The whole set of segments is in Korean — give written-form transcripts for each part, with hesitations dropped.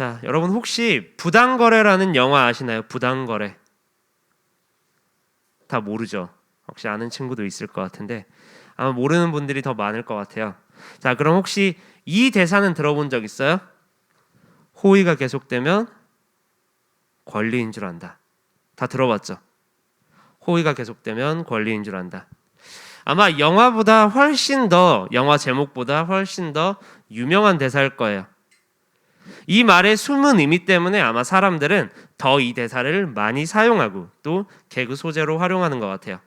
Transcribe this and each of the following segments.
자, 여러분 혹시 부당거래라는 영화 아시나요? 부당거래. 다 모르죠? 혹시 아는 친구도 있을 것 같은데 아마 모르는 분들이 더 많을 것 같아요. 자, 그럼 혹시 이 대사는 들어본 적 있어요? 호의가 계속되면 권리인 줄 안다. 다 들어봤죠? 호의가 계속되면 권리인 줄 안다. 아마 영화 제목보다 훨씬 더 유명한 대사일 거예요. 이 말의 숨은 의미 때문에 아마 사람들은 더 이 대사를 많이 사용하고 또 개그 소재로 활용하는 것 같아요.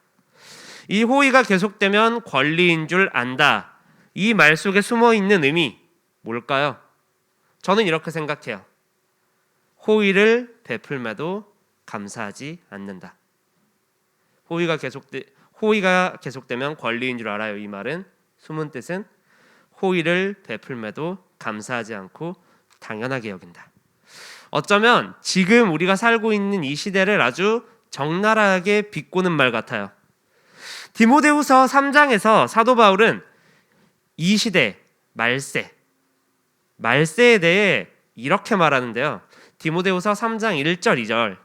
이 호의가 계속되면 권리인 줄 안다. 이 말 속에 숨어 있는 의미 뭘까요? 저는 이렇게 생각해요. 호의를 베풀매도 감사하지 않는다. 호의가 계속되면 권리인 줄 알아요. 이 말은 숨은 뜻은 호의를 베풀매도 감사하지 않고 당연하게 여긴다. 어쩌면 지금 우리가 살고 있는 이 시대를 아주 적나라하게 비꼬는 말 같아요. 디모데후서 3장에서 사도 바울은 이 시대 말세에 대해 이렇게 말하는데요. 디모데후서 3장 1절 2절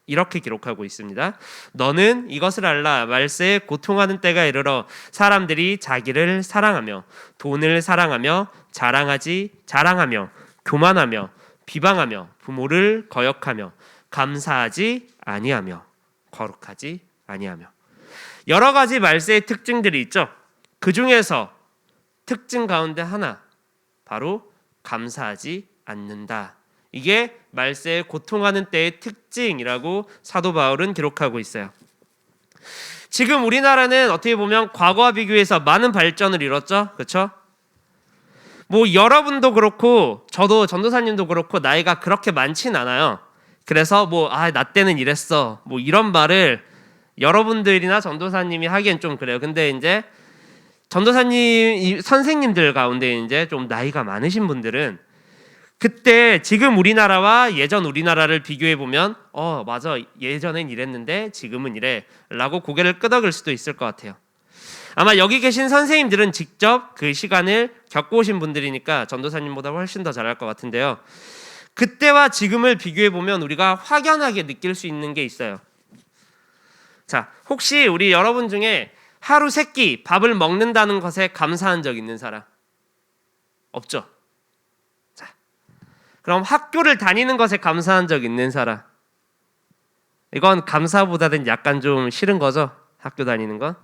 이렇게 기록하고 있습니다. 너는 이것을 알라. 말세에 고통하는 때가 이르러 사람들이 자기를 사랑하며 돈을 사랑하며 자랑하며 교만하며 비방하며 부모를 거역하며 감사하지 아니하며 거룩하지 아니하며 여러 가지 말세의 특징들이 있죠. 그 중에서 특징 가운데 하나 바로 감사하지 않는다. 이게 말세에 고통하는 때의 특징이라고 사도 바울은 기록하고 있어요. 지금 우리나라는 어떻게 보면 과거와 비교해서 많은 발전을 이뤘죠. 그렇죠? 여러분도 그렇고 저도 전도사님도 그렇고 나이가 그렇게 많진 않아요. 그래서 나 때는 이랬어. 이런 말을 여러분들이나 전도사님이 하기엔 좀 그래요. 근데 이제 전도사님 선생님들 가운데 이제 좀 나이가 많으신 분들은 그때 지금 우리나라와 예전 우리나라를 비교해 보면 맞아. 예전엔 이랬는데 지금은 이래 라고 고개를 끄덕일 수도 있을 것 같아요. 아마 여기 계신 선생님들은 직접 그 시간을 겪어오신 분들이니까 전도사님보다 훨씬 더 잘할 것 같은데요. 그때와 지금을 비교해 보면 우리가 확연하게 느낄 수 있는 게 있어요. 자, 혹시 우리 여러분 중에 하루 세 끼 밥을 먹는다는 것에 감사한 적 있는 사람? 없죠? 자, 그럼 학교를 다니는 것에 감사한 적 있는 사람? 이건 감사보다는 약간 좀 싫은 거죠? 학교 다니는 건?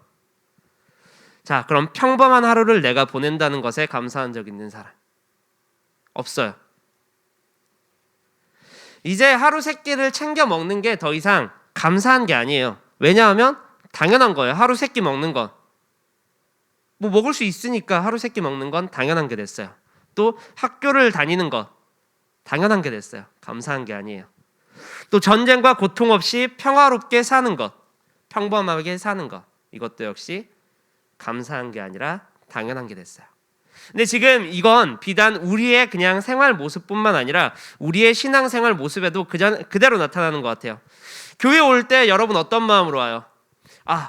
자, 그럼 평범한 하루를 내가 보낸다는 것에 감사한 적 있는 사람? 없어요. 이제 하루 세 끼를 챙겨 먹는 게 더 이상 감사한 게 아니에요. 왜냐하면 당연한 거예요. 하루 세 끼 먹는 건. 먹을 수 있으니까 하루 세 끼 먹는 건 당연한 게 됐어요. 또 학교를 다니는 것 당연한 게 됐어요. 감사한 게 아니에요. 또 전쟁과 고통 없이 평화롭게 사는 것, 평범하게 사는 것, 이것도 역시 감사한 게 아니라 당연한 게 됐어요. 근데 지금 이건 비단 우리의 그냥 생활 모습뿐만 아니라 우리의 신앙생활 모습에도 그대로 나타나는 것 같아요. 교회 올 때 여러분 어떤 마음으로 와요?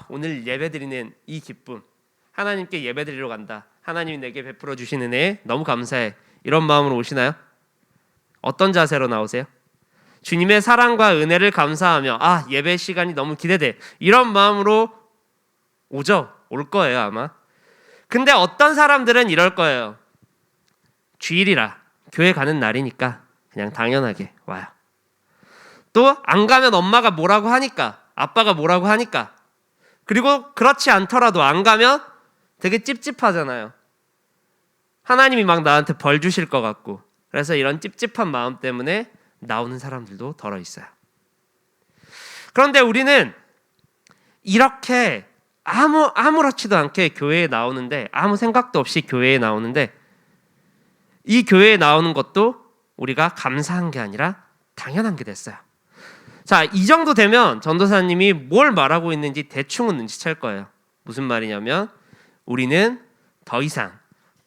오늘 예배드리는 이 기쁨, 하나님께 예배드리러 간다, 하나님이 내게 베풀어 주신 은혜 너무 감사해, 이런 마음으로 오시나요? 어떤 자세로 나오세요? 주님의 사랑과 은혜를 감사하며 예배 시간이 너무 기대돼, 이런 마음으로 오죠. 올 거예요 아마. 근데 어떤 사람들은 이럴 거예요. 주일이라 교회 가는 날이니까 그냥 당연하게 와요. 또 안 가면 엄마가 뭐라고 하니까, 아빠가 뭐라고 하니까, 그리고 그렇지 않더라도 안 가면 되게 찝찝하잖아요. 하나님이 막 나한테 벌 주실 것 같고. 그래서 이런 찝찝한 마음 때문에 나오는 사람들도 덜어 있어요. 그런데 우리는 이렇게 아무렇지도 않게 교회에 나오는데, 아무 생각도 없이 교회에 나오는데, 이 교회에 나오는 것도 우리가 감사한 게 아니라 당연한 게 됐어요. 자, 이 정도 되면 전도사님이 뭘 말하고 있는지 대충은 눈치챌 거예요. 무슨 말이냐면 우리는 더 이상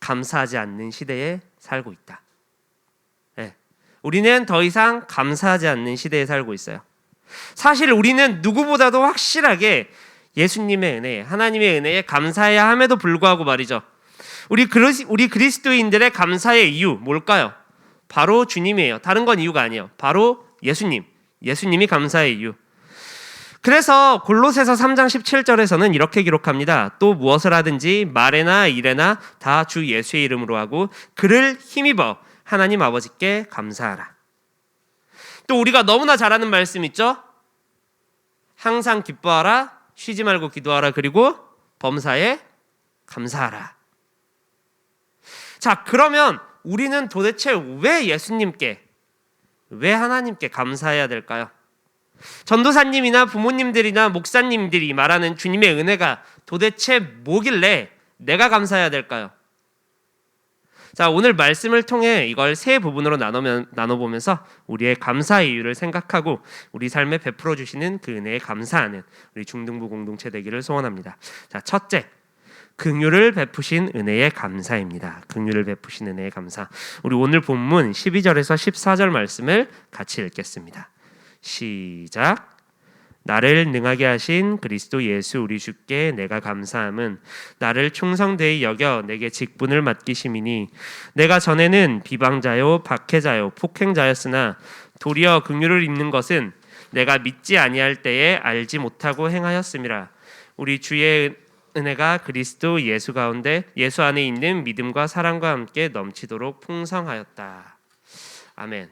감사하지 않는 시대에 살고 있다. 네. 우리는 더 이상 감사하지 않는 시대에 살고 있어요. 사실 우리는 누구보다도 확실하게 예수님의 은혜, 하나님의 은혜에 감사해야 함에도 불구하고 말이죠. 우리 그리스도인들의 감사의 이유 뭘까요? 바로 주님이에요. 다른 건 이유가 아니에요. 바로 예수님이 감사의 이유. 그래서 골로새서 3장 17절에서는 이렇게 기록합니다. 또 무엇을 하든지 말에나 일에나 다 주 예수의 이름으로 하고 그를 힘입어 하나님 아버지께 감사하라. 또 우리가 너무나 잘 아는 말씀 있죠? 항상 기뻐하라, 쉬지 말고 기도하라, 그리고 범사에 감사하라. 자, 그러면 우리는 도대체 왜 예수님께, 왜 하나님께 감사해야 될까요? 전도사님이나 부모님들이나 목사님들이 말하는 주님의 은혜가 도대체 뭐길래 내가 감사해야 될까요? 자, 오늘 말씀을 통해 이걸 세 부분으로 나눠보면서 우리의 감사의 이유를 생각하고 우리 삶에 베풀어 주시는 그 은혜에 감사하는 우리 중등부 공동체 되기를 소원합니다. 자, 첫째, 긍휼을 베푸신 은혜의 감사입니다. 긍휼을 베푸신 은혜의 감사. 우리 오늘 본문 12절에서 14절 말씀을 같이 읽겠습니다. 시작. 나를 능하게 하신 그리스도 예수 우리 주께 내가 감사함은 나를 충성되이 여겨 내게 직분을 맡기심이니 내가 전에는 비방자요 박해자요 폭행자였으나 도리어 긍휼을 입는 것은 내가 믿지 아니할 때에 알지 못하고 행하였음이라. 우리 주의 은혜가 그리스도 예수 가운데 예수 안에 있는 믿음과 사랑과 함께 넘치도록 풍성하였다. 아멘.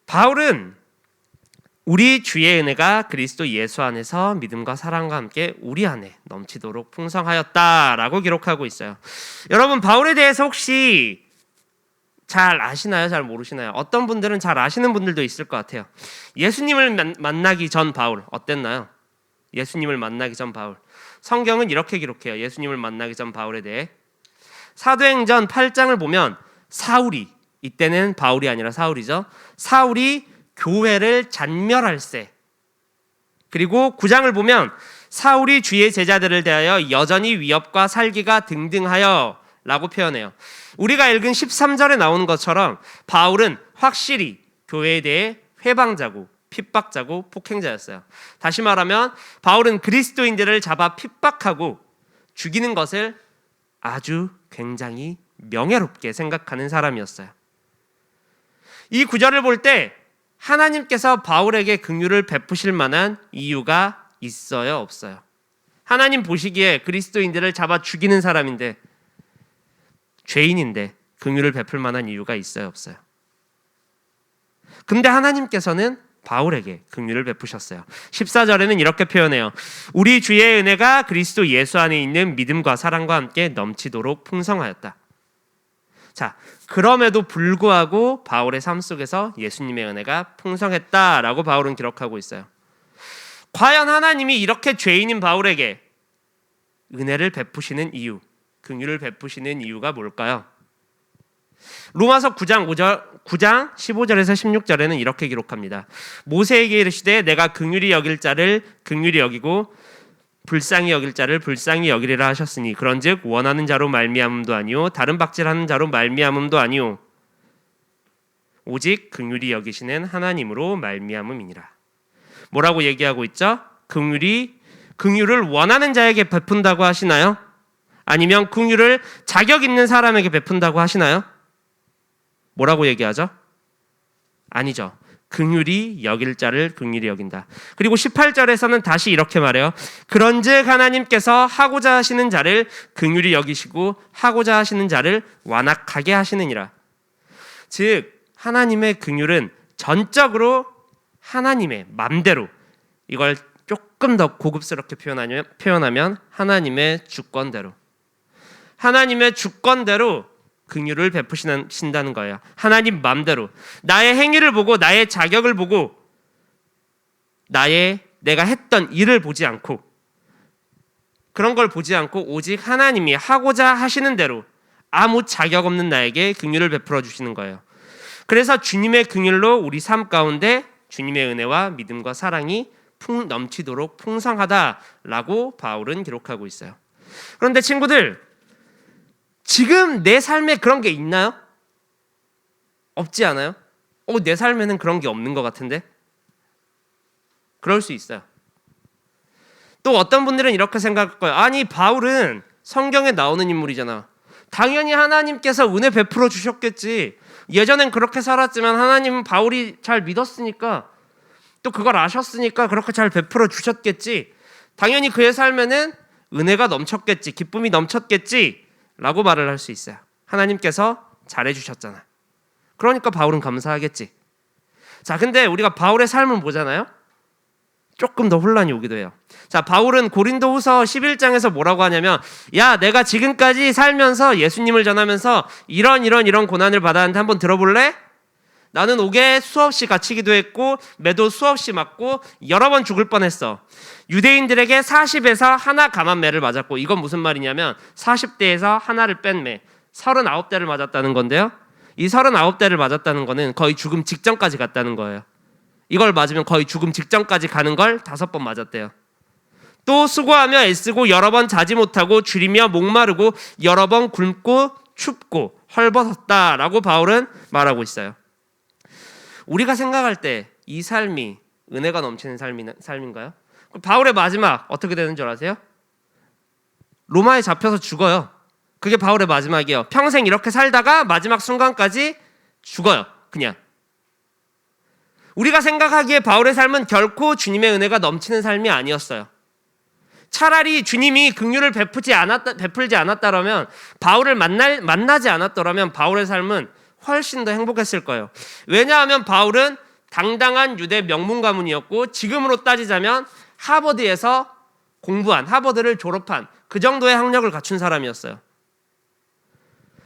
바울은 우리 주의 은혜가 그리스도 예수 안에서 믿음과 사랑과 함께 우리 안에 넘치도록 풍성하였다라고 기록하고 있어요. 여러분, 바울에 대해서 혹시 잘 아시나요? 잘 모르시나요? 어떤 분들은 잘 아시는 분들도 있을 것 같아요. 예수님을 만나기 전 바울 어땠나요? 예수님을 만나기 전 바울. 성경은 이렇게 기록해요. 예수님을 만나기 전 바울에 대해. 사도행전 8장을 보면 사울이, 이때는 바울이 아니라 사울이죠. 사울이 교회를 잔멸할세. 그리고 9장을 보면 사울이 주의 제자들을 대하여 여전히 위협과 살기가 등등하여 라고 표현해요. 우리가 읽은 13절에 나오는 것처럼 바울은 확실히 교회에 대해 회방자고 핍박자고 폭행자였어요. 다시 말하면 바울은 그리스도인들을 잡아 핍박하고 죽이는 것을 아주 굉장히 명예롭게 생각하는 사람이었어요. 이 구절을 볼 때 하나님께서 바울에게 긍휼을 베푸실 만한 이유가 있어요, 없어요? 하나님 보시기에 그리스도인들을 잡아 죽이는 사람인데, 죄인인데 긍휼을 베풀 만한 이유가 있어요, 없어요? 근데 하나님께서는 바울에게 긍휼을 베푸셨어요. 14절에는 이렇게 표현해요. 우리 주의 은혜가 그리스도 예수 안에 있는 믿음과 사랑과 함께 넘치도록 풍성하였다. 자, 그럼에도 불구하고 바울의 삶 속에서 예수님의 은혜가 풍성했다라고 바울은 기록하고 있어요. 과연 하나님이 이렇게 죄인인 바울에게 은혜를 베푸시는 이유, 긍휼을 베푸시는 이유가 뭘까요? 로마서 9장 15절에서 16절에는 이렇게 기록합니다. 모세에게 이르시되 내가 긍휼히 여길 자를 긍휼히 여기고 불쌍히 여길 자를 불쌍히 여기리라 하셨으니 그런즉 원하는 자로 말미암음도 아니요 다른 박질하는 자로 말미암음도 아니요 오직 긍휼히 여기시는 하나님으로 말미암음이니라. 뭐라고 얘기하고 있죠? 긍휼을 원하는 자에게 베푼다고 하시나요? 아니면 긍휼을 자격 있는 사람에게 베푼다고 하시나요? 뭐라고 얘기하죠? 아니죠. 긍휼히 여길 자를 긍휼히 여긴다. 그리고 18절에서는 다시 이렇게 말해요. 그런즉 하나님께서 하고자 하시는 자를 긍휼히 여기시고 하고자 하시는 자를 완악하게 하시느니라. 즉 하나님의 긍휼은 전적으로 하나님의 맘대로, 이걸 조금 더 고급스럽게 표현하면 하나님의 주권대로, 하나님의 주권대로 긍휼을 베푸신다는 거예요. 하나님 맘대로 나의 행위를 보고 나의 자격을 보고 내가 했던 일을 보지 않고 그런 걸 보지 않고 오직 하나님이 하고자 하시는 대로 아무 자격 없는 나에게 긍휼을 베풀어 주시는 거예요. 그래서 주님의 긍휼로 우리 삶 가운데 주님의 은혜와 믿음과 사랑이 넘치도록 풍성하다라고 바울은 기록하고 있어요. 그런데 친구들, 지금 내 삶에 그런 게 있나요? 없지 않아요? 내 삶에는 그런 게 없는 것 같은데? 그럴 수 있어요. 또 어떤 분들은 이렇게 생각할 거예요. 아니, 바울은 성경에 나오는 인물이잖아. 당연히 하나님께서 은혜 베풀어 주셨겠지. 예전엔 그렇게 살았지만 하나님은 바울이 잘 믿었으니까 또 그걸 아셨으니까 그렇게 잘 베풀어 주셨겠지. 당연히 그의 삶에는 은혜가 넘쳤겠지, 기쁨이 넘쳤겠지 라고 말을 할 수 있어요. 하나님께서 잘해주셨잖아. 그러니까 바울은 감사하겠지. 자, 근데 우리가 바울의 삶을 보잖아요. 조금 더 혼란이 오기도 해요. 자, 바울은 고린도후서 11장에서 뭐라고 하냐면, 야, 내가 지금까지 살면서 예수님을 전하면서 이런 고난을 받았는데 한번 들어볼래? 나는 옥에 수없이 갇히기도 했고 매도 수없이 맞고 여러 번 죽을 뻔했어. 유대인들에게 40에서 하나 감한 매를 맞았고, 이건 무슨 말이냐면 40대에서 하나를 뺀 매, 39대를 맞았다는 건데요. 이 39대를 맞았다는 거는 거의 죽음 직전까지 갔다는 거예요. 이걸 맞으면 거의 죽음 직전까지 가는 걸 5번 맞았대요. 또 수고하며 애쓰고 여러 번 자지 못하고 줄이며 목마르고 여러 번 굶고 춥고 헐벗었다라고 바울은 말하고 있어요. 우리가 생각할 때 이 삶이 은혜가 넘치는 삶인가요? 바울의 마지막 어떻게 되는 줄 아세요? 로마에 잡혀서 죽어요. 그게 바울의 마지막이에요. 평생 이렇게 살다가 마지막 순간까지 죽어요. 그냥. 우리가 생각하기에 바울의 삶은 결코 주님의 은혜가 넘치는 삶이 아니었어요. 차라리 주님이 긍휼을 베풀지 않았다라면, 바울을 만나지 않았더라면 바울의 삶은 훨씬 더 행복했을 거예요. 왜냐하면 바울은 당당한 유대 명문 가문이었고, 지금으로 따지자면 하버드에서 공부한, 하버드를 졸업한 그 정도의 학력을 갖춘 사람이었어요.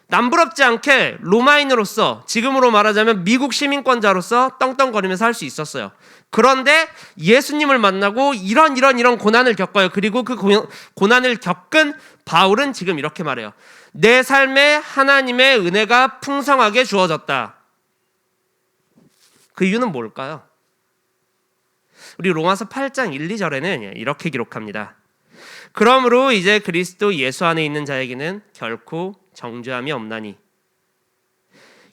남부럽지 않게 로마인으로서, 지금으로 말하자면 미국 시민권자로서 떵떵거리면서 살 수 있었어요. 그런데 예수님을 만나고 이런 고난을 겪어요. 그리고 그 고난을 겪은 바울은 지금 이렇게 말해요. 내 삶에 하나님의 은혜가 풍성하게 주어졌다. 그 이유는 뭘까요? 우리 로마서 8장 1, 2절에는 이렇게 기록합니다. 그러므로 이제 그리스도 예수 안에 있는 자에게는 결코 정죄함이 없나니,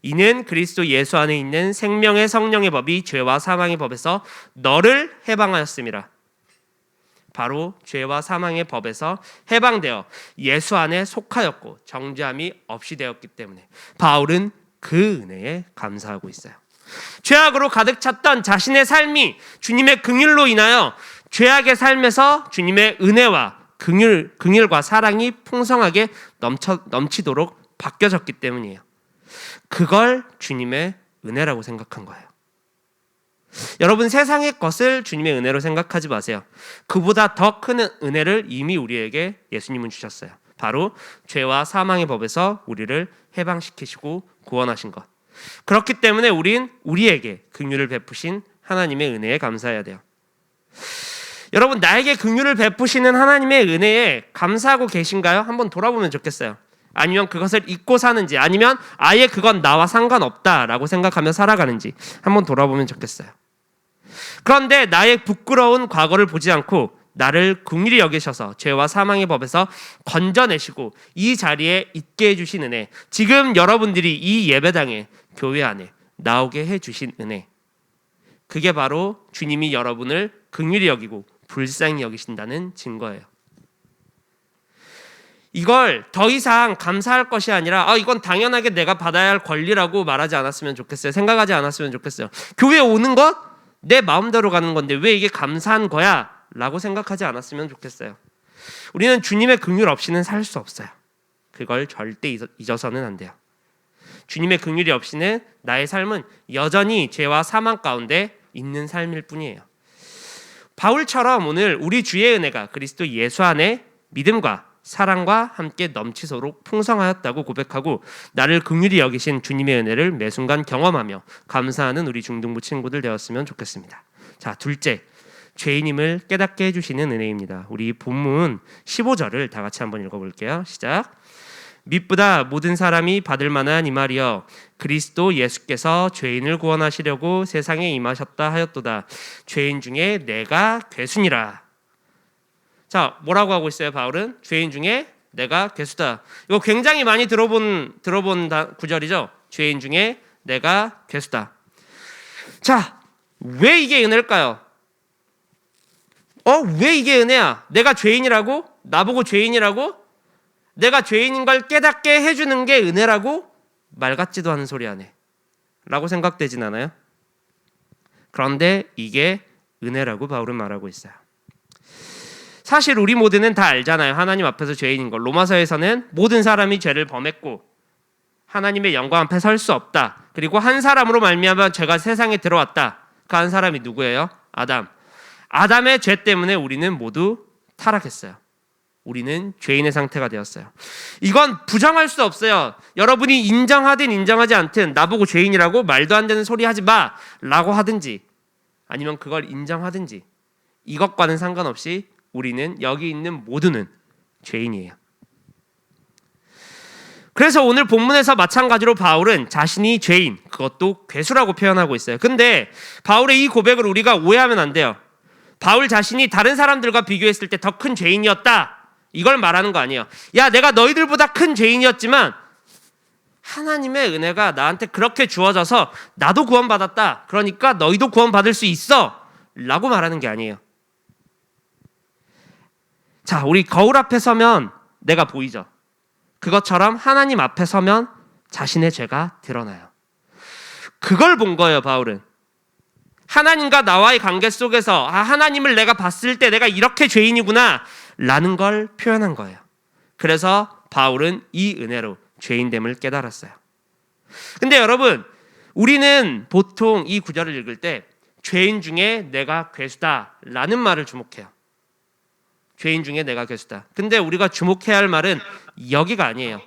이는 그리스도 예수 안에 있는 생명의 성령의 법이 죄와 사망의 법에서 너를 해방하였음이라. 바로 죄와 사망의 법에서 해방되어 예수 안에 속하였고 정죄함이 없이 되었기 때문에 바울은 그 은혜에 감사하고 있어요. 죄악으로 가득 찼던 자신의 삶이 주님의 긍휼로 인하여 죄악의 삶에서 주님의 은혜와 긍휼과 사랑이 풍성하게 넘치도록 바뀌어졌기 때문이에요. 그걸 주님의 은혜라고 생각한 거예요. 여러분, 세상의 것을 주님의 은혜로 생각하지 마세요. 그보다 더 큰 은혜를 이미 우리에게 예수님은 주셨어요. 바로 죄와 사망의 법에서 우리를 해방시키시고 구원하신 것. 그렇기 때문에 우리에게 긍휼을 베푸신 하나님의 은혜에 감사해야 돼요. 여러분, 나에게 긍휼을 베푸시는 하나님의 은혜에 감사하고 계신가요? 한번 돌아보면 좋겠어요. 아니면 그것을 잊고 사는지, 아니면 아예 그건 나와 상관없다라고 생각하며 살아가는지 한번 돌아보면 좋겠어요. 그런데 나의 부끄러운 과거를 보지 않고 나를 긍휼히 여기셔서 죄와 사망의 법에서 건져내시고 이 자리에 있게 해주신 은혜, 지금 여러분들이 이 예배당에, 교회 안에 나오게 해주신 은혜, 그게 바로 주님이 여러분을 긍휼히 여기고 불쌍히 여기신다는 증거예요. 이걸 더 이상 감사할 것이 아니라 이건 당연하게 내가 받아야 할 권리라고 말하지 않았으면 좋겠어요. 생각하지 않았으면 좋겠어요. 교회에 오는 것 내 마음대로 가는 건데 왜 이게 감사한 거야? 라고 생각하지 않았으면 좋겠어요. 우리는 주님의 긍휼 없이는 살 수 없어요. 그걸 절대 잊어서는 안 돼요. 주님의 긍휼이 없이는 나의 삶은 여전히 죄와 사망 가운데 있는 삶일 뿐이에요. 바울처럼 오늘 우리 주의 은혜가 그리스도 예수 안에 믿음과 사랑과 함께 넘치도록 풍성하였다고 고백하고 나를 긍휼히 여기신 주님의 은혜를 매 순간 경험하며 감사하는 우리 중등부 친구들 되었으면 좋겠습니다. 자, 둘째, 죄인임을 깨닫게 해주시는 은혜입니다. 우리 본문 15절을 다 같이 한번 읽어볼게요. 시작. 믿보다 모든 사람이 받을 만한 이 말이여, 그리스도 예수께서 죄인을 구원하시려고 세상에 임하셨다 하였도다. 죄인 중에 내가 괴순이라. 자, 뭐라고 하고 있어요? 바울은 죄인 중에 내가 괴수다. 이거 굉장히 많이 들어본 구절이죠. 죄인 중에 내가 괴수다. 자, 왜 이게 은혜일까요? 왜 이게 은혜야? 내가 죄인이라고? 나보고 죄인이라고? 내가 죄인인 걸 깨닫게 해주는 게 은혜라고? 말 같지도 않은 소리 하네 라고 생각되진 않아요? 그런데 이게 은혜라고 바울은 말하고 있어요. 사실 우리 모두는 다 알잖아요. 하나님 앞에서 죄인인 걸. 로마서에서는 모든 사람이 죄를 범했고 하나님의 영광 앞에 설 수 없다. 그리고 한 사람으로 말미암아 죄가 세상에 들어왔다. 그 한 사람이 누구예요? 아담. 아담의 죄 때문에 우리는 모두 타락했어요. 우리는 죄인의 상태가 되었어요. 이건 부정할 수 없어요. 여러분이 인정하든 인정하지 않든 나보고 죄인이라고 말도 안 되는 소리 하지 마 라고 하든지 아니면 그걸 인정하든지 이것과는 상관없이 우리는 여기 있는 모두는 죄인이에요. 그래서 오늘 본문에서 마찬가지로 바울은 자신이 죄인, 그것도 괴수라고 표현하고 있어요. 근데 바울의 이 고백을 우리가 오해하면 안 돼요. 바울 자신이 다른 사람들과 비교했을 때 더 큰 죄인이었다 이걸 말하는 거 아니에요. 야, 내가 너희들보다 큰 죄인이었지만 하나님의 은혜가 나한테 그렇게 주어져서 나도 구원받았다. 그러니까 너희도 구원받을 수 있어 라고 말하는 게 아니에요. 자, 우리 거울 앞에 서면 내가 보이죠. 그것처럼 하나님 앞에 서면 자신의 죄가 드러나요. 그걸 본 거예요, 바울은. 하나님과 나와의 관계 속에서 하나님을 내가 봤을 때 내가 이렇게 죄인이구나 라는 걸 표현한 거예요. 그래서 바울은 이 은혜로 죄인됨을 깨달았어요. 근데 여러분, 우리는 보통 이 구절을 읽을 때 죄인 중에 내가 괴수다 라는 말을 주목해요. 죄인 중에 내가 괴수다. 근데 우리가 주목해야 할 말은 여기가 아니에요.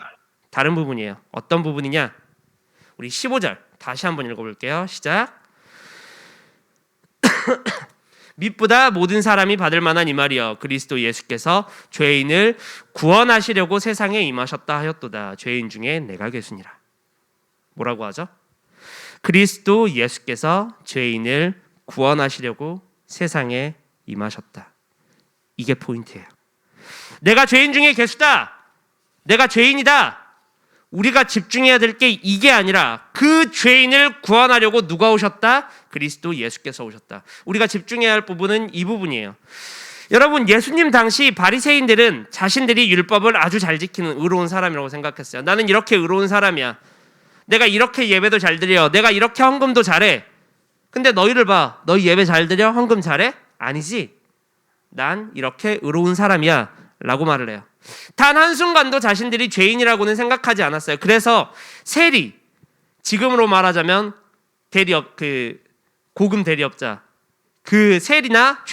다른 부분이에요. 어떤 부분이냐? 우리 15절 다시 한번 읽어볼게요. 시작. 밑보다 모든 사람이 받을 만한 이 말이여 그리스도 예수께서 죄인을 구원하시려고 세상에 임하셨다 하였도다. 죄인 중에 내가 괴수니라. 뭐라고 하죠? 그리스도 예수께서 죄인을 구원하시려고 세상에 임하셨다. 이게 포인트예요. 내가 죄인 중에 괴수다. 내가 죄인이다. 우리가 집중해야 될 게 이게 아니라 그 죄인을 구원하려고 누가 오셨다? 그리스도 예수께서 오셨다. 우리가 집중해야 할 부분은 이 부분이에요. 여러분, 예수님 당시 바리새인들은 자신들이 율법을 아주 잘 지키는 의로운 사람이라고 생각했어요. 나는 이렇게 의로운 사람이야. 내가 이렇게 예배도 잘 드려. 내가 이렇게 헌금도 잘해. 근데 너희를 봐. 너희 예배 잘 드려? 헌금 잘해? 아니지. 난 이렇게 의로운 사람이야 라고 말을 해요. 단 한순간도 자신들이 죄인이라고는 생각하지 않았어요. 그래서 세리, 지금으로 말하자면 대리업, 고금 대리업자, 그 세리나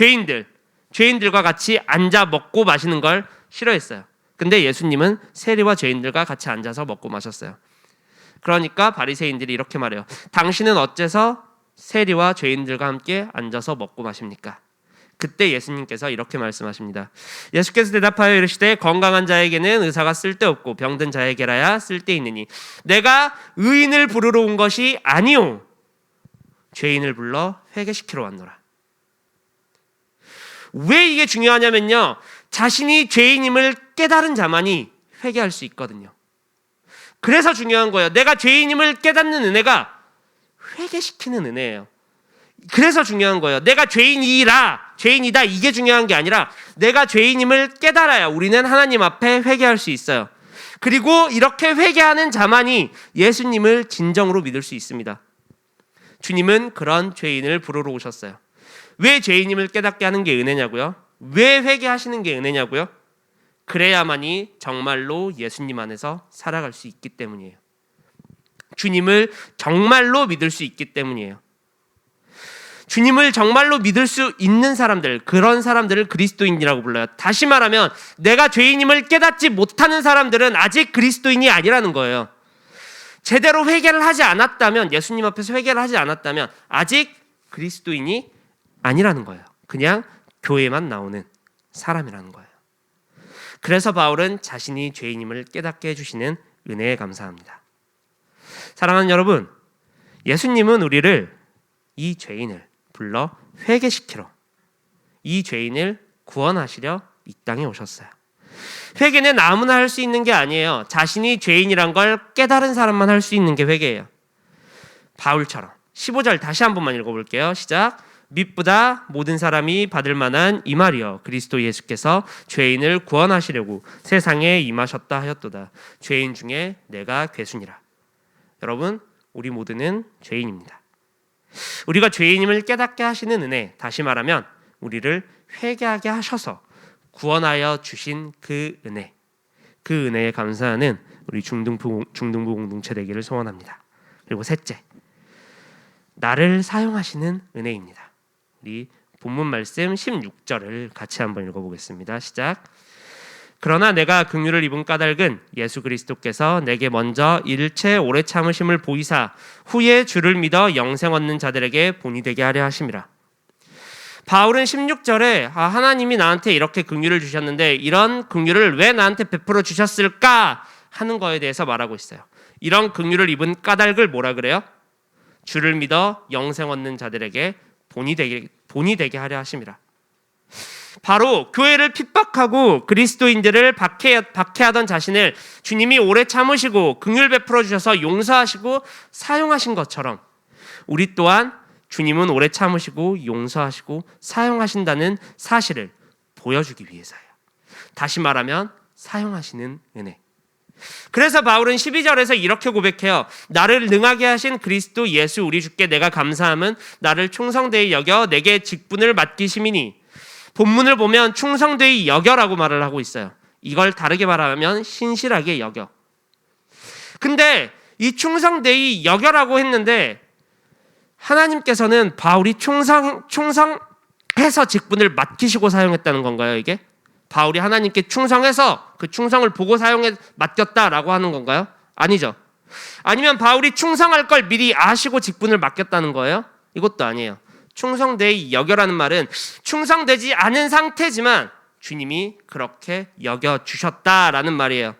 죄인들과 같이 앉아 먹고 마시는 걸 싫어했어요. 근데 예수님은 세리와 죄인들과 같이 앉아서 먹고 마셨어요. 그러니까 바리새인들이 이렇게 말해요. 당신은 어째서 세리와 죄인들과 함께 앉아서 먹고 마십니까? 그때 예수님께서 이렇게 말씀하십니다. 예수께서 대답하여 이르시되 건강한 자에게는 의사가 쓸데없고 병든 자에게라야 쓸데있느니 내가 의인을 부르러 온 것이 아니오 죄인을 불러 회개시키러 왔노라. 왜 이게 중요하냐면요, 자신이 죄인임을 깨달은 자만이 회개할 수 있거든요. 그래서 중요한 거예요. 내가 죄인임을 깨닫는 은혜가 회개시키는 은혜예요. 그래서 중요한 거예요. 내가 죄인이다 이게 중요한 게 아니라 내가 죄인임을 깨달아야 우리는 하나님 앞에 회개할 수 있어요. 그리고 이렇게 회개하는 자만이 예수님을 진정으로 믿을 수 있습니다. 주님은 그런 죄인을 부르러 오셨어요. 왜 죄인임을 깨닫게 하는 게 은혜냐고요? 왜 회개하시는 게 은혜냐고요? 그래야만이 정말로 예수님 안에서 살아갈 수 있기 때문이에요. 주님을 정말로 믿을 수 있기 때문이에요. 주님을 정말로 믿을 수 있는 사람들, 그런 사람들을 그리스도인이라고 불러요. 다시 말하면 내가 죄인임을 깨닫지 못하는 사람들은 아직 그리스도인이 아니라는 거예요. 제대로 회개를 하지 않았다면, 예수님 앞에서 회개를 하지 않았다면 아직 그리스도인이 아니라는 거예요. 그냥 교회만 나오는 사람이라는 거예요. 그래서 바울은 자신이 죄인임을 깨닫게 해주시는 은혜에 감사합니다. 사랑하는 여러분, 예수님은 우리를, 이 죄인을 불러 회개시키러, 이 죄인을 구원하시려 이 땅에 오셨어요. 회개는 아무나 할 수 있는 게 아니에요. 자신이 죄인이란 걸 깨달은 사람만 할 수 있는 게 회개예요. 바울처럼 15절 다시 한 번만 읽어볼게요. 시작. 밉보다 모든 사람이 받을 만한 이 말이여 그리스도 예수께서 죄인을 구원하시려고 세상에 임하셨다 하였도다. 죄인 중에 내가 괴순이라. 여러분, 우리 모두는 죄인입니다. 우리가 죄인임을 깨닫게 하시는 은혜, 다시 말하면 우리를 회개하게 하셔서 구원하여 주신 그 은혜, 그 은혜에 감사하는 우리 중등부 공동체 되기를 소원합니다. 그리고 셋째, 나를 사용하시는 은혜입니다. 우리 본문 말씀 16절을 같이 한번 읽어보겠습니다. 시작. 그러나 내가 긍휼을 입은 까닭은 예수 그리스도께서 내게 먼저 일체 오래 참으심을 보이사 후에 주를 믿어 영생 얻는 자들에게 본이 되게 하려 하심이라. 바울은 16절에 하나님이 나한테 이렇게 긍휼을 주셨는데 이런 긍휼을 왜 나한테 베풀어 주셨을까 하는 거에 대해서 말하고 있어요. 이런 긍휼을 입은 까닭을 뭐라 그래요? 주를 믿어 영생 얻는 자들에게 본이 되게 하려 하심이라. 바로 교회를 핍박하고 그리스도인들을 박해하던 자신을 주님이 오래 참으시고 긍휼 베풀어 주셔서 용서하시고 사용하신 것처럼 우리 또한 주님은 오래 참으시고 용서하시고 사용하신다는 사실을 보여주기 위해서예요. 다시 말하면 사용하시는 은혜. 그래서 바울은 12절에서 이렇게 고백해요. 나를 능하게 하신 그리스도 예수 우리 주께 내가 감사함은 나를 충성되이 여겨 내게 직분을 맡기심이니. 본문을 보면 충성되이 여겨라고 말을 하고 있어요. 이걸 다르게 말하면 신실하게 여겨. 근데 이 충성되이 여겨라고 했는데 하나님께서는 바울이 충성해서 직분을 맡기시고 사용했다는 건가요, 이게? 바울이 하나님께 충성해서 그 충성을 보고 맡겼다라고 하는 건가요? 아니죠. 아니면 바울이 충성할 걸 미리 아시고 직분을 맡겼다는 거예요? 이것도 아니에요. 충성되이 여겨라는 말은 충성되지 않은 상태지만 주님이 그렇게 여겨주셨다라는 말이에요.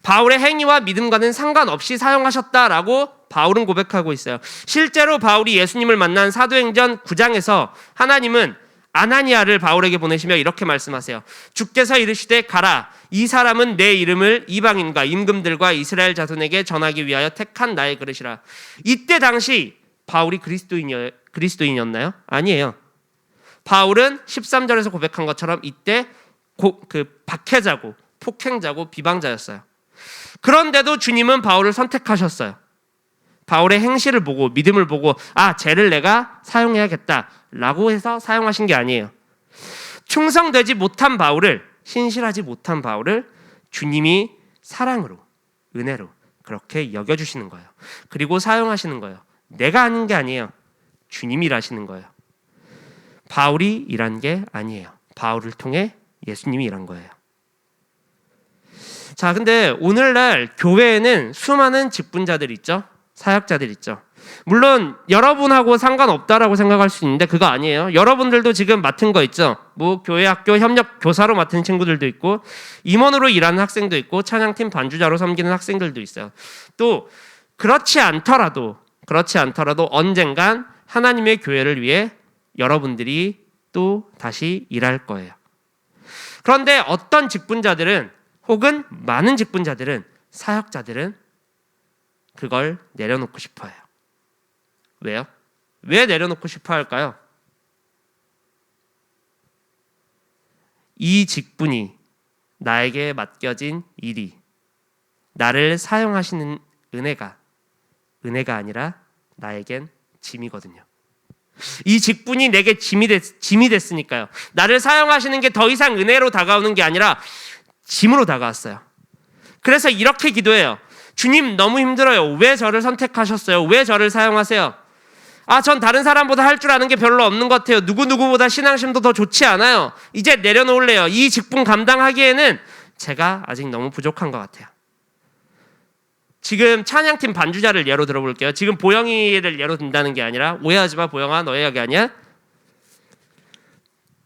바울의 행위와 믿음과는 상관없이 사용하셨다라고 바울은 고백하고 있어요. 실제로 바울이 예수님을 만난 사도행전 9장에서 하나님은 아나니아를 바울에게 보내시며 이렇게 말씀하세요. 주께서 이르시되 가라. 이 사람은 내 이름을 이방인과 임금들과 이스라엘 자손에게 전하기 위하여 택한 나의 그릇이라. 이때 당시 바울이 그리스도인이었나요? 아니에요. 바울은 13절에서 고백한 것처럼 이때 박해자고 폭행자고 비방자였어요. 그런데도 주님은 바울을 선택하셨어요. 바울의 행실을 보고 믿음을 보고 쟤를 내가 사용해야겠다라고 해서 사용하신 게 아니에요. 충성되지 못한 바울을, 신실하지 못한 바울을 주님이 사랑으로, 은혜로 그렇게 여겨주시는 거예요. 그리고 사용하시는 거예요. 내가 하는 게 아니에요. 주님이 일하시는 거예요. 바울이 일한 게 아니에요. 바울을 통해 예수님이 일한 거예요. 자, 근데 오늘날 교회에는 수많은 직분자들 있죠? 사역자들 있죠. 물론 여러분하고 상관없다라고 생각할 수 있는데 그거 아니에요. 여러분들도 지금 맡은 거 있죠. 뭐 교회 학교 협력 교사로 맡은 친구들도 있고 임원으로 일하는 학생도 있고 찬양팀 반주자로 섬기는 학생들도 있어요. 또 그렇지 않더라도 언젠간 하나님의 교회를 위해 여러분들이 또 다시 일할 거예요. 그런데 어떤 직분자들은 혹은 많은 직분자들은 사역자들은 그걸 내려놓고 싶어 해요. 왜요? 왜 내려놓고 싶어 할까요? 이 직분이 나에게 맡겨진 일이 나를 사용하시는 은혜가 아니라 나에겐 짐이거든요. 이 직분이 내게 짐이 됐으니까요. 나를 사용하시는 게 더 이상 은혜로 다가오는 게 아니라 짐으로 다가왔어요. 그래서 이렇게 기도해요. 주님 너무 힘들어요. 왜 저를 선택하셨어요? 왜 저를 사용하세요? 전 다른 사람보다 할 줄 아는 게 별로 없는 것 같아요. 누구보다 신앙심도 더 좋지 않아요. 이제 내려놓을래요. 이 직분 감당하기에는 제가 아직 너무 부족한 것 같아요. 지금 찬양팀 반주자를 예로 들어볼게요. 지금 보영이를 예로 든다는 게 아니라 오해하지 마 보영아 너의 이야기 아니야?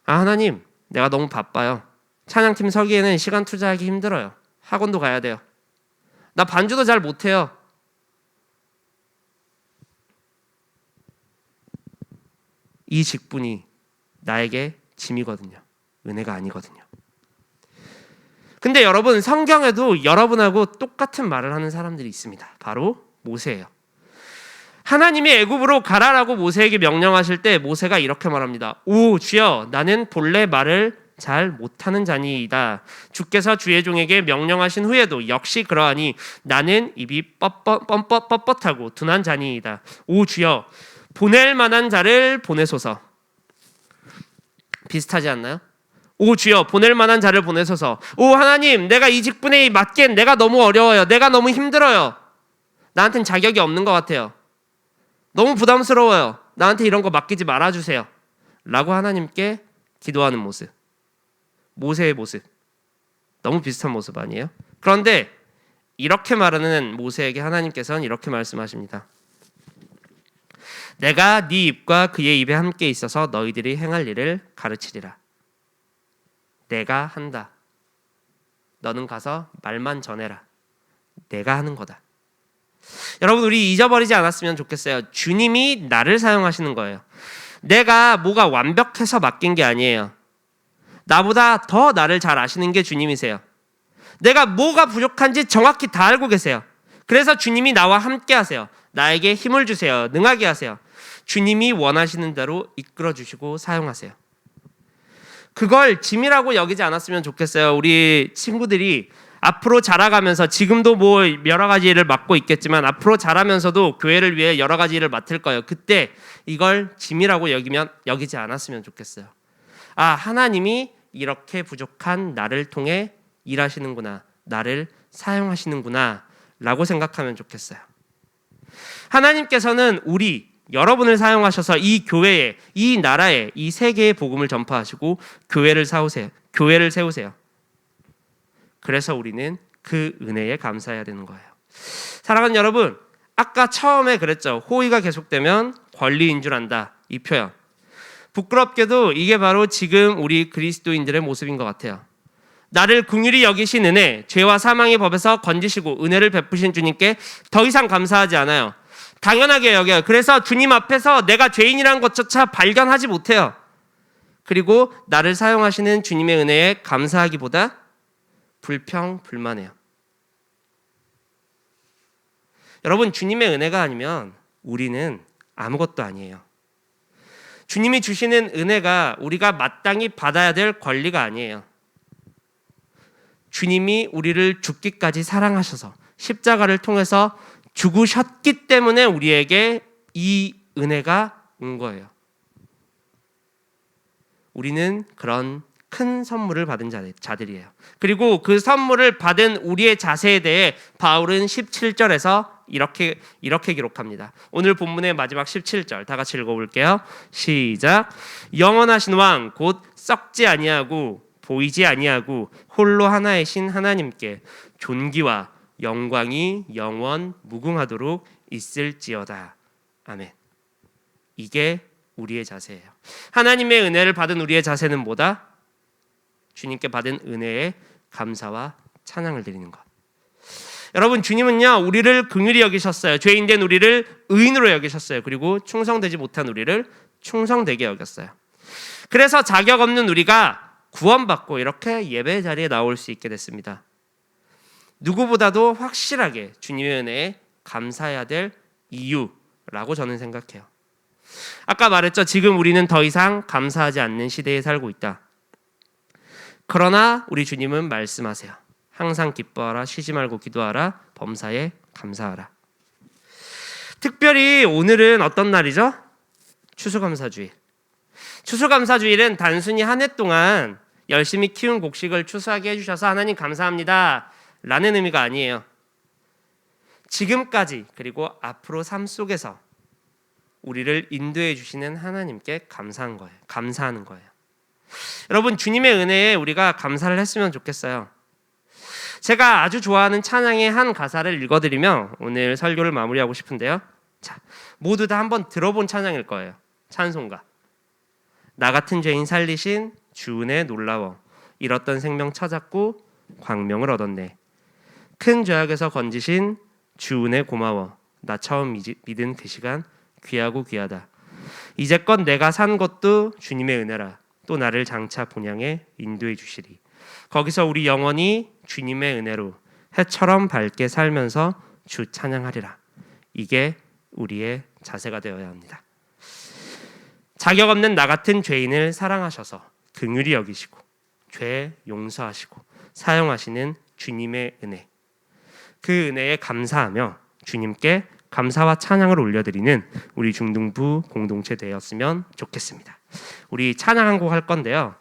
하나님 내가 너무 바빠요. 찬양팀 서기에는 시간 투자하기 힘들어요. 학원도 가야 돼요. 나 반주도 잘 못해요. 이 직분이 나에게 짐이거든요. 은혜가 아니거든요. 근데 여러분 성경에도 여러분하고 똑같은 말을 하는 사람들이 있습니다. 바로 모세예요. 하나님이 애굽으로 가라라고 모세에게 명령하실 때 모세가 이렇게 말합니다. 오 주여, 나는 본래 말을 잘 못하는 자니이다. 주께서 주의 종에게 명령하신 후에도 역시 그러하니 나는 입이 뻣뻣하고 둔한 자니이다. 오 주여, 보낼 만한 자를 보내소서. 비슷하지 않나요? 오 주여, 보낼 만한 자를 보내소서. 오 하나님, 내가 이 직분에 맡기엔 내가 너무 어려워요. 내가 너무 힘들어요. 나한텐 자격이 없는 것 같아요. 너무 부담스러워요. 나한테 이런 거 맡기지 말아주세요. 라고 하나님께 기도하는 모습. 모세의 모습. 너무 비슷한 모습 아니에요? 그런데 이렇게 말하는 모세에게 하나님께서는 이렇게 말씀하십니다. 내가 네 입과 그의 입에 함께 있어서 너희들이 행할 일을 가르치리라. 내가 한다. 너는 가서 말만 전해라. 내가 하는 거다. 여러분, 우리 잊어버리지 않았으면 좋겠어요. 주님이 나를 사용하시는 거예요. 내가 뭐가 완벽해서 맡긴 게 아니에요. 나보다 더 나를 잘 아시는 게 주님이세요. 내가 뭐가 부족한지 정확히 다 알고 계세요. 그래서 주님이 나와 함께 하세요. 나에게 힘을 주세요. 능하게 하세요. 주님이 원하시는 대로 이끌어 주시고 사용하세요. 그걸 짐이라고 여기지 않았으면 좋겠어요. 우리 친구들이 앞으로 자라가면서, 지금도 뭐 여러 가지 일을 맡고 있겠지만 앞으로 자라면서도 교회를 위해 여러 가지 일을 맡을 거예요. 그때 이걸 짐이라고 여기지 않았으면 좋겠어요. 아, 하나님이 이렇게 부족한 나를 통해 일하시는구나, 나를 사용하시는구나 라고 생각하면 좋겠어요. 하나님께서는 여러분을 사용하셔서 이 교회에, 이 나라에, 이 세계의 복음을 전파하시고 교회를 세우세요. 그래서 우리는 그 은혜에 감사해야 되는 거예요. 사랑하는 여러분, 아까 처음에 그랬죠. 호의가 계속되면 권리인 줄 안다. 이 표현. 부끄럽게도 이게 바로 지금 우리 그리스도인들의 모습인 것 같아요. 나를 긍휼히 여기신 은혜, 죄와 사망의 법에서 건지시고 은혜를 베푸신 주님께 더 이상 감사하지 않아요. 당연하게 여겨요. 그래서 주님 앞에서 내가 죄인이라는 것조차 발견하지 못해요. 그리고 나를 사용하시는 주님의 은혜에 감사하기보다 불평불만해요. 여러분, 주님의 은혜가 아니면 우리는 아무것도 아니에요. 주님이 주시는 은혜가 우리가 마땅히 받아야 될 권리가 아니에요. 주님이 우리를 죽기까지 사랑하셔서 십자가를 통해서 죽으셨기 때문에 우리에게 이 은혜가 온 거예요. 우리는 그런 큰 선물을 받은 자들이에요. 그리고 그 선물을 받은 우리의 자세에 대해 바울은 17절에서 이렇게 기록합니다. 오늘 본문의 마지막 17절 다 같이 읽어볼게요. 시작. 영원하신 왕 곧 썩지 아니하고 보이지 아니하고 홀로 하나이신 하나님께 존귀와 영광이 영원 무궁하도록 있을지어다. 아멘. 이게 우리의 자세예요. 하나님의 은혜를 받은 우리의 자세는 뭐다? 주님께 받은 은혜에 감사와 찬양을 드리는 것. 여러분, 주님은요, 우리를 긍휼히 여기셨어요. 죄인된 우리를 의인으로 여기셨어요. 그리고 충성되지 못한 우리를 충성되게 여겼어요. 그래서 자격 없는 우리가 구원받고 이렇게 예배 자리에 나올 수 있게 됐습니다. 누구보다도 확실하게 주님의 은혜에 감사해야 될 이유라고 저는 생각해요. 아까 말했죠. 지금 우리는 더 이상 감사하지 않는 시대에 살고 있다. 그러나 우리 주님은 말씀하세요. 항상 기뻐하라, 쉬지 말고 기도하라, 범사에 감사하라. 특별히 오늘은 어떤 날이죠? 추수감사주일. 추수감사주일은 단순히 한 해 동안 열심히 키운 곡식을 추수하게 해주셔서 하나님 감사합니다 라는 의미가 아니에요. 지금까지 그리고 앞으로 삶 속에서 우리를 인도해 주시는 하나님께 감사하는 거예요. 여러분, 주님의 은혜에 우리가 감사를 했으면 좋겠어요. 제가 아주 좋아하는 찬양의 한 가사를 읽어드리며 오늘 설교를 마무리하고 싶은데요. 자, 모두 다 한번 들어본 찬양일 거예요. 찬송가. 나 같은 죄인 살리신 주 은혜 놀라워 잃었던 생명 찾았고 광명을 얻었네. 큰 죄악에서 건지신 주 은혜 고마워 나 처음 믿은 그 시간 귀하고 귀하다. 이제껏 내가 산 것도 주님의 은혜라 또 나를 장차 본향에 인도해 주시리. 거기서 우리 영원히 주님의 은혜로 해처럼 밝게 살면서 주 찬양하리라. 이게 우리의 자세가 되어야 합니다. 자격 없는 나 같은 죄인을 사랑하셔서 긍휼히 여기시고 죄 용서하시고 사용하시는 주님의 은혜, 그 은혜에 감사하며 주님께 감사와 찬양을 올려드리는 우리 중등부 공동체 되었으면 좋겠습니다. 우리 찬양 한 곡 할 건데요.